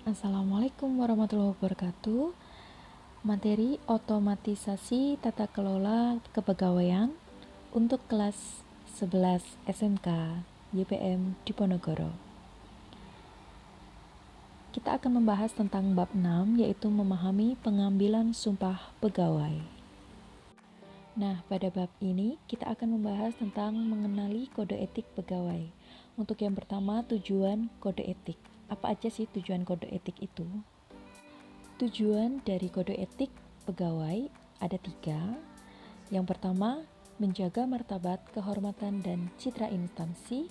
Assalamualaikum warahmatullahi wabarakatuh. Materi otomatisasi tata kelola kepegawaian untuk kelas 11 SMK YPM Diponegoro. Kita akan membahas tentang bab 6, yaitu memahami pengambilan sumpah pegawai. Nah, pada bab ini kita akan membahas tentang mengenali kode etik pegawai. Untuk yang pertama, tujuan kode etik. Apa aja sih tujuan kode etik itu? Tujuan dari kode etik pegawai ada 3. Yang pertama, menjaga martabat, kehormatan, dan citra instansi.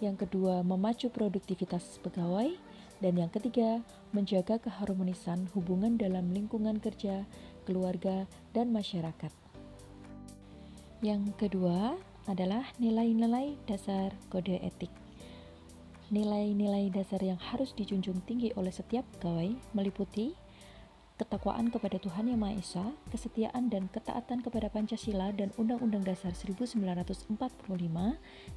Yang kedua, memacu produktivitas pegawai. Dan yang ketiga, menjaga keharmonisan hubungan dalam lingkungan kerja, keluarga, dan masyarakat. Yang kedua adalah nilai-nilai dasar kode etik. Nilai-nilai dasar yang harus dijunjung tinggi oleh setiap pegawai meliputi ketakwaan kepada Tuhan Yang Maha Esa, kesetiaan dan ketaatan kepada Pancasila dan Undang-Undang Dasar 1945,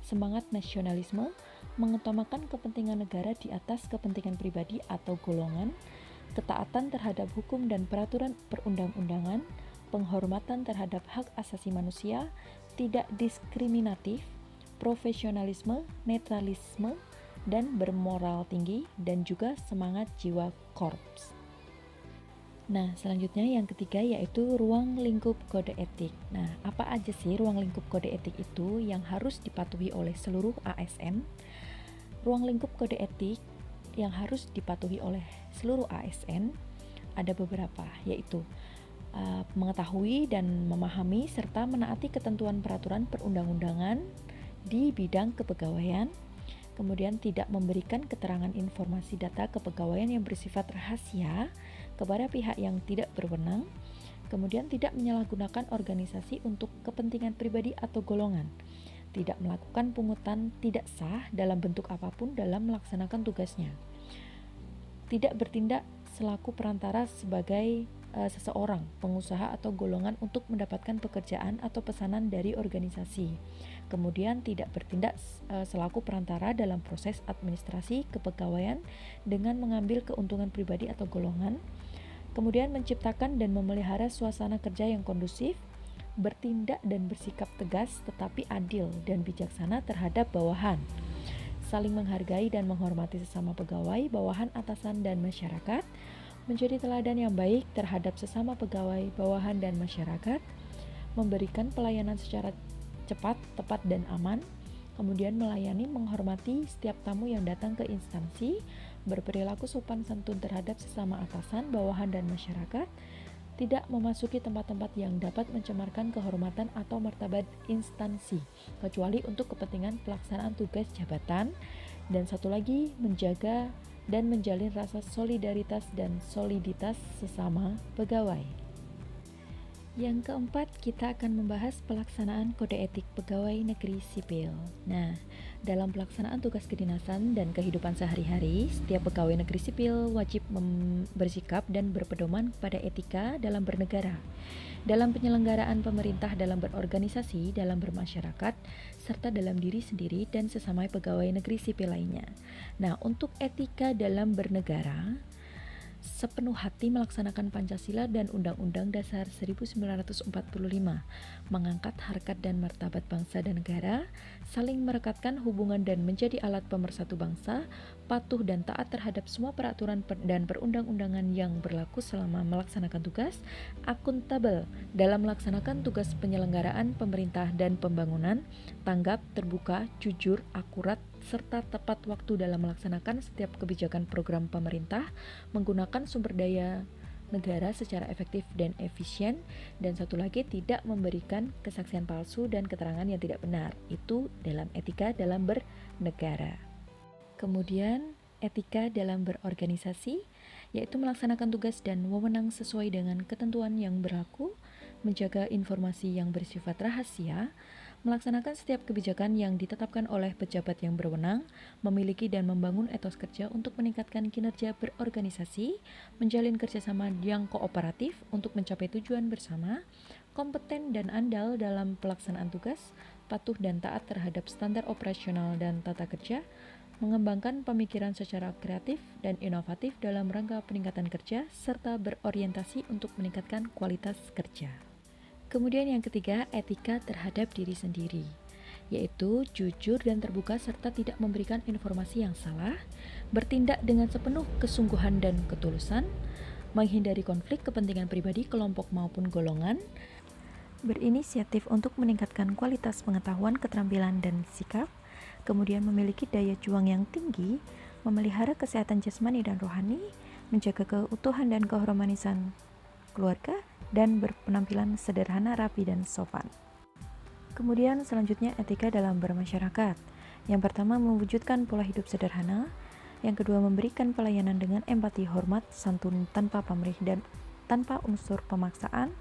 semangat nasionalisme, mengutamakan kepentingan negara di atas kepentingan pribadi atau golongan, ketaatan terhadap hukum dan peraturan perundang-undangan, penghormatan terhadap hak asasi manusia, tidak diskriminatif, profesionalisme, netralisme, dan bermoral tinggi, dan juga semangat jiwa korps. Nah, selanjutnya yang ketiga yaitu ruang lingkup kode etik. Nah, apa aja sih ruang lingkup kode etik itu yang harus dipatuhi oleh seluruh ASN? Ruang lingkup kode etik yang harus dipatuhi oleh seluruh ASN ada beberapa, yaitu mengetahui dan memahami serta menaati ketentuan peraturan perundang-undangan di bidang kepegawaian, kemudian tidak memberikan keterangan informasi data kepegawaian yang bersifat rahasia kepada pihak yang tidak berwenang, kemudian tidak menyalahgunakan organisasi untuk kepentingan pribadi atau golongan, tidak melakukan pungutan tidak sah dalam bentuk apapun dalam melaksanakan tugasnya, tidak bertindak selaku perantara sebagai seseorang, pengusaha atau golongan untuk mendapatkan pekerjaan atau pesanan dari organisasi. Kemudian tidak bertindak selaku perantara dalam proses administrasi kepegawaian dengan mengambil keuntungan pribadi atau golongan. Kemudian menciptakan dan memelihara suasana kerja yang kondusif, bertindak dan bersikap tegas tetapi adil dan bijaksana terhadap bawahan, saling menghargai dan menghormati sesama pegawai, bawahan, atasan, dan masyarakat, menjadi teladan yang baik terhadap sesama pegawai, bawahan, dan masyarakat, memberikan pelayanan secara cepat, tepat, dan aman, kemudian melayani, menghormati setiap tamu yang datang ke instansi, berperilaku sopan santun terhadap sesama atasan, bawahan, dan masyarakat, tidak memasuki tempat-tempat yang dapat mencemarkan kehormatan atau martabat instansi, kecuali untuk kepentingan pelaksanaan tugas jabatan, dan satu lagi, menjaga dan menjalin rasa solidaritas dan soliditas sesama pegawai. Yang keempat, kita akan membahas pelaksanaan kode etik pegawai negeri sipil. Nah, dalam pelaksanaan tugas kedinasan dan kehidupan sehari-hari, setiap pegawai negeri sipil wajib bersikap dan berpedoman pada etika dalam bernegara, dalam penyelenggaraan pemerintah, dalam berorganisasi, dalam bermasyarakat, serta dalam diri sendiri dan sesama pegawai negeri sipil lainnya. Nah, untuk etika dalam bernegara, sepenuh hati melaksanakan Pancasila dan Undang-Undang Dasar 1945, mengangkat harkat dan martabat bangsa dan negara, saling merekatkan hubungan dan menjadi alat pemersatu bangsa, patuh dan taat terhadap semua peraturan dan perundang-undangan yang berlaku selama melaksanakan tugas, akuntabel dalam melaksanakan tugas penyelenggaraan pemerintah dan pembangunan, tanggap, terbuka, jujur, akurat, serta tepat waktu dalam melaksanakan setiap kebijakan program pemerintah, menggunakan sumber daya negara secara efektif dan efisien, dan satu lagi, tidak memberikan kesaksian palsu dan keterangan yang tidak benar. Itu dalam etika dalam bernegara. Kemudian etika dalam berorganisasi, yaitu melaksanakan tugas dan wewenang sesuai dengan ketentuan yang berlaku, menjaga informasi yang bersifat rahasia, melaksanakan setiap kebijakan yang ditetapkan oleh pejabat yang berwenang, memiliki dan membangun etos kerja untuk meningkatkan kinerja berorganisasi, menjalin kerjasama yang kooperatif untuk mencapai tujuan bersama, kompeten dan andal dalam pelaksanaan tugas, patuh dan taat terhadap standar operasional dan tata kerja, mengembangkan pemikiran secara kreatif dan inovatif dalam rangka peningkatan kerja, serta berorientasi untuk meningkatkan kualitas kerja. Kemudian yang ketiga, etika terhadap diri sendiri, yaitu jujur dan terbuka serta tidak memberikan informasi yang salah, bertindak dengan sepenuh kesungguhan dan ketulusan, menghindari konflik kepentingan pribadi, kelompok maupun golongan, berinisiatif untuk meningkatkan kualitas pengetahuan, keterampilan, dan sikap, kemudian memiliki daya juang yang tinggi, memelihara kesehatan jasmani dan rohani, menjaga keutuhan dan keharmonisan keluarga, dan berpenampilan sederhana, rapi, dan sopan. Kemudian selanjutnya etika dalam bermasyarakat. Yang pertama, mewujudkan pola hidup sederhana. Yang kedua, memberikan pelayanan dengan empati, hormat, santun, tanpa pamrih dan tanpa unsur pemaksaan.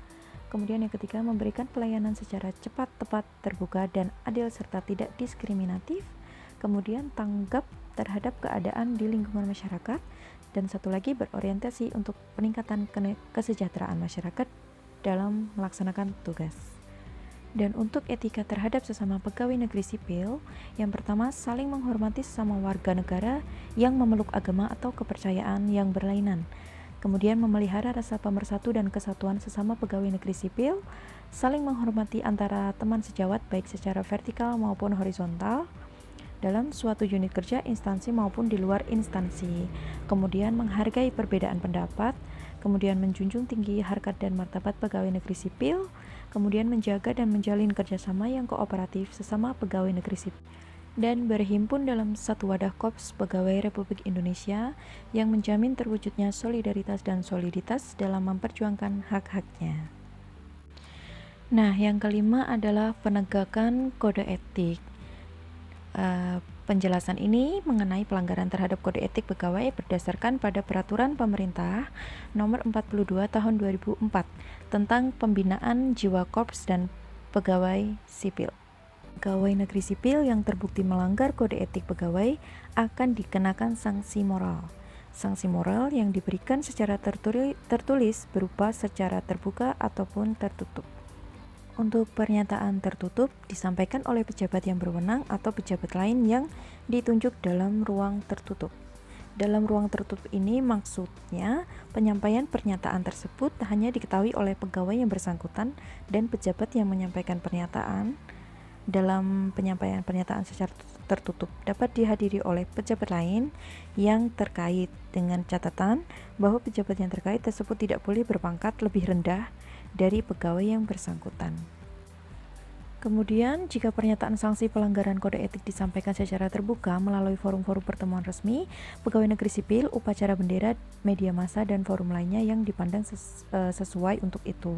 Kemudian yang ketiga, memberikan pelayanan secara cepat, tepat, terbuka, dan adil serta tidak diskriminatif. Kemudian tanggap terhadap keadaan di lingkungan masyarakat. Dan satu lagi, berorientasi untuk peningkatan kesejahteraan masyarakat dalam melaksanakan tugas. Dan untuk etika terhadap sesama pegawai negeri sipil, yang pertama, saling menghormati sesama warga negara yang memeluk agama atau kepercayaan yang berlainan. Kemudian memelihara rasa pemersatu dan kesatuan sesama pegawai negeri sipil, saling menghormati antara teman sejawat baik secara vertikal maupun horizontal dalam suatu unit kerja, instansi maupun di luar instansi. Kemudian menghargai perbedaan pendapat, kemudian menjunjung tinggi harkat dan martabat pegawai negeri sipil, kemudian menjaga dan menjalin kerjasama yang kooperatif sesama pegawai negeri sipil, dan berhimpun dalam satu wadah Korps Pegawai Republik Indonesia yang menjamin terwujudnya solidaritas dan soliditas dalam memperjuangkan hak-haknya. Nah, yang kelima adalah penegakan kode etik. Penjelasan ini mengenai pelanggaran terhadap kode etik pegawai berdasarkan pada Peraturan Pemerintah Nomor 42 Tahun 2004 tentang pembinaan jiwa korps dan pegawai sipil. Pegawai negeri sipil yang terbukti melanggar kode etik pegawai akan dikenakan sanksi moral. Sanksi moral yang diberikan secara tertulis berupa secara terbuka ataupun tertutup. Untuk pernyataan tertutup disampaikan oleh pejabat yang berwenang atau pejabat lain yang ditunjuk dalam ruang tertutup. Dalam ruang tertutup ini maksudnya penyampaian pernyataan tersebut hanya diketahui oleh pegawai yang bersangkutan dan pejabat yang menyampaikan pernyataan. Dalam penyampaian pernyataan secara tertutup dapat dihadiri oleh pejabat lain yang terkait, dengan catatan bahwa pejabat yang terkait tersebut tidak boleh berpangkat lebih rendah dari pegawai yang bersangkutan. Kemudian, jika pernyataan sanksi pelanggaran kode etik disampaikan secara terbuka melalui forum-forum pertemuan resmi, pegawai negeri sipil, upacara bendera, media massa, dan forum lainnya yang dipandang sesuai untuk itu.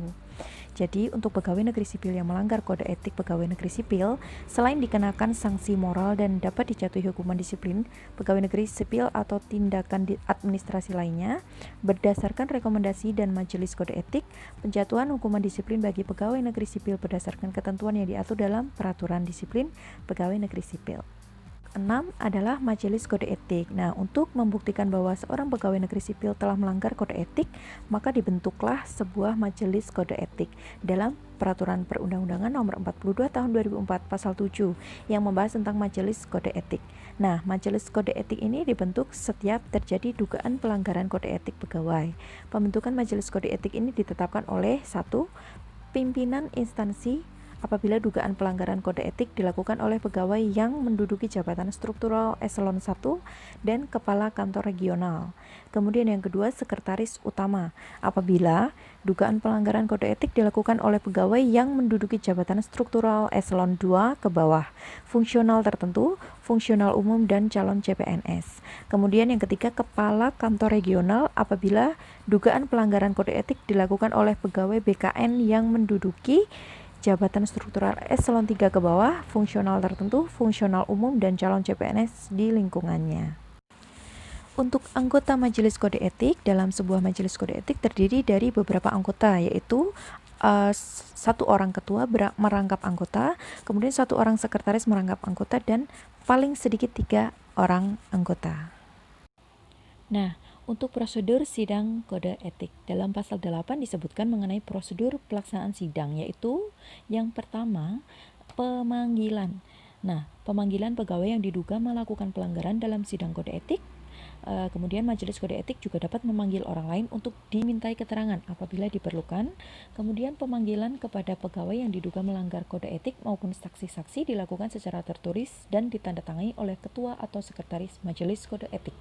Jadi, untuk pegawai negeri sipil yang melanggar kode etik pegawai negeri sipil, selain dikenakan sanksi moral dan dapat dijatuhi hukuman disiplin pegawai negeri sipil atau tindakan administrasi lainnya, berdasarkan rekomendasi dan majelis kode etik, penjatuhan hukuman disiplin bagi pegawai negeri sipil berdasarkan ketentuan yang diatur dalam Peraturan Disiplin Pegawai Negeri Sipil. 6 adalah majelis kode etik. Nah, untuk membuktikan bahwa seorang pegawai negeri sipil telah melanggar kode etik, maka dibentuklah sebuah majelis kode etik dalam Peraturan Perundang-undangan Nomor 42 Tahun 2004 Pasal 7 yang membahas tentang majelis kode etik. Nah, majelis kode etik ini dibentuk setiap terjadi dugaan pelanggaran kode etik pegawai. Pembentukan majelis kode etik ini ditetapkan oleh 1. Pimpinan instansi apabila dugaan pelanggaran kode etik dilakukan oleh pegawai yang menduduki jabatan struktural eselon 1 dan kepala kantor regional. Kemudian yang kedua, sekretaris utama apabila dugaan pelanggaran kode etik dilakukan oleh pegawai yang menduduki jabatan struktural eselon 2 ke bawah, fungsional tertentu, fungsional umum, dan calon CPNS. Kemudian yang ketiga, kepala kantor regional apabila dugaan pelanggaran kode etik dilakukan oleh pegawai BKN yang menduduki jabatan struktural eselon 3 ke bawah, fungsional tertentu, fungsional umum, dan calon CPNS di lingkungannya. Untuk anggota majelis kode etik, dalam sebuah majelis kode etik terdiri dari beberapa anggota, yaitu 1 orang ketua merangkap anggota, kemudian 1 orang sekretaris merangkap anggota, dan paling sedikit 3 orang anggota. Nah, untuk prosedur sidang kode etik, dalam pasal 8 disebutkan mengenai prosedur pelaksanaan sidang, yaitu yang pertama, pemanggilan. Nah, pemanggilan pegawai yang diduga melakukan pelanggaran dalam sidang kode etik. Kemudian majelis kode etik juga dapat memanggil orang lain untuk dimintai keterangan apabila diperlukan. Kemudian pemanggilan kepada pegawai yang diduga melanggar kode etik maupun saksi-saksi dilakukan secara tertulis dan ditandatangani oleh ketua atau sekretaris majelis kode etik.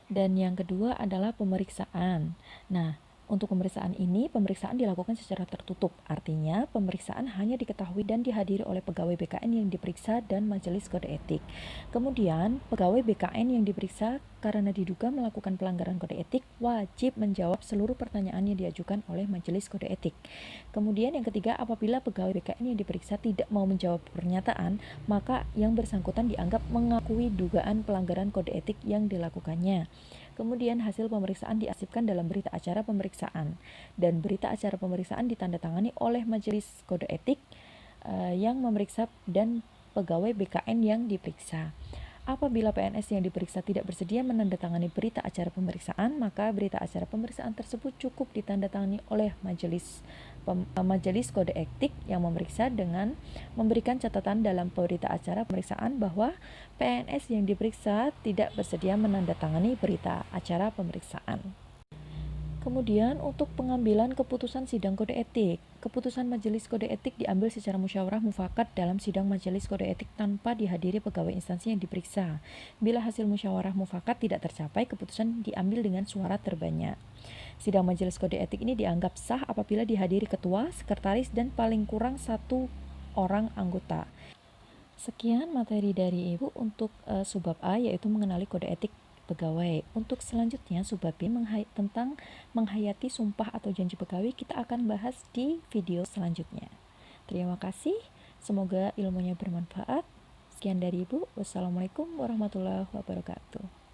Dan yang kedua adalah pemeriksaan. Nah, untuk pemeriksaan dilakukan secara tertutup. Artinya, pemeriksaan hanya diketahui dan dihadiri oleh pegawai BKN yang diperiksa dan majelis kode etik. Kemudian, pegawai BKN yang diperiksa karena diduga melakukan pelanggaran kode etik wajib menjawab seluruh pertanyaan yang diajukan oleh majelis kode etik. Kemudian yang ketiga, apabila pegawai BKN yang diperiksa tidak mau menjawab pernyataan, maka yang bersangkutan dianggap mengakui dugaan pelanggaran kode etik yang dilakukannya. Kemudian hasil pemeriksaan diarsipkan dalam berita acara pemeriksaan, dan berita acara pemeriksaan ditandatangani oleh majelis kode etik yang memeriksa dan pegawai BKN yang diperiksa. Apabila PNS yang diperiksa tidak bersedia menandatangani berita acara pemeriksaan, maka berita acara pemeriksaan tersebut cukup ditandatangani oleh majelis kode etik yang memeriksa dengan memberikan catatan dalam berita acara pemeriksaan bahwa PNS yang diperiksa tidak bersedia menandatangani berita acara pemeriksaan. Kemudian untuk pengambilan keputusan sidang kode etik, keputusan majelis kode etik diambil secara musyawarah mufakat dalam sidang majelis kode etik tanpa dihadiri pegawai instansi yang diperiksa. Bila hasil musyawarah mufakat tidak tercapai, keputusan diambil dengan suara terbanyak. Sidang majelis kode etik ini dianggap sah apabila dihadiri ketua, sekretaris, dan paling kurang 1 orang anggota. Sekian materi dari Ibu untuk subbab A, yaitu mengenali kode etik pegawai. Untuk selanjutnya subbab B tentang menghayati sumpah atau janji pegawai kita akan bahas di video selanjutnya. Terima kasih, semoga ilmunya bermanfaat. Sekian dari Ibu. Wassalamualaikum warahmatullahi wabarakatuh.